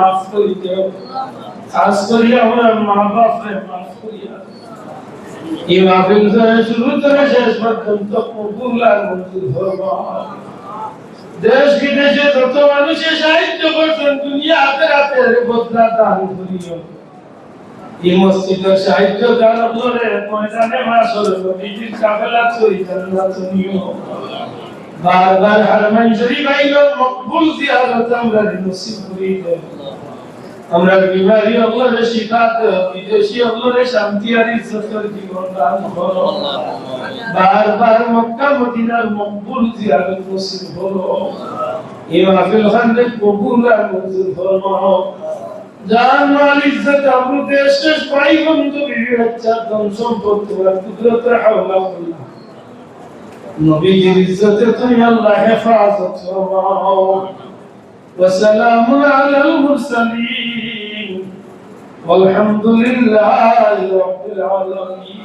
মাফ করে দাও খাস করে আমার মা বাপরে মাফ করিয়া এই মাহফিল থেকে শুরু থেকে শেষ পর্যন্ত কবুল আর মঞ্জুর ফরমাও দেশ বিদেশে যত মানুষের সাহায্য করছেন দুনিয়া আখিরাতে বদলা দান করিও এই মসজিদের সাহায্য দান করে ময়দানে মাসর নবীজির কাফেলা চলি জান্নাত নিও বারবার হারমাইন শরীফ আইলো মকবুল জিয়ারত আমরা নসিব করিও আমরা বিমারি আল্লাহর শিফা দাও বিদেশি আল্লাহর শান্তি আর ইজ্জতের জীবন দান করো বারবার মক্কা মদিনার মকবুল জিয়ারত নসিব করো এই মাহফিল খানকে কবুল আর মঞ্জুর ফরমাও জান মাল ইজ্জত আমরু দেশ শেষ পাই বন্ধু বিবি বাচ্চা ধন সম্পদ তোমার কুদরত হাওলা আল্লাহ নবীজির ইজ্জতে তুমি আল্লাহ হেফাজত ফরমাও وسلام على المرسلين والحمد لله رب العالمين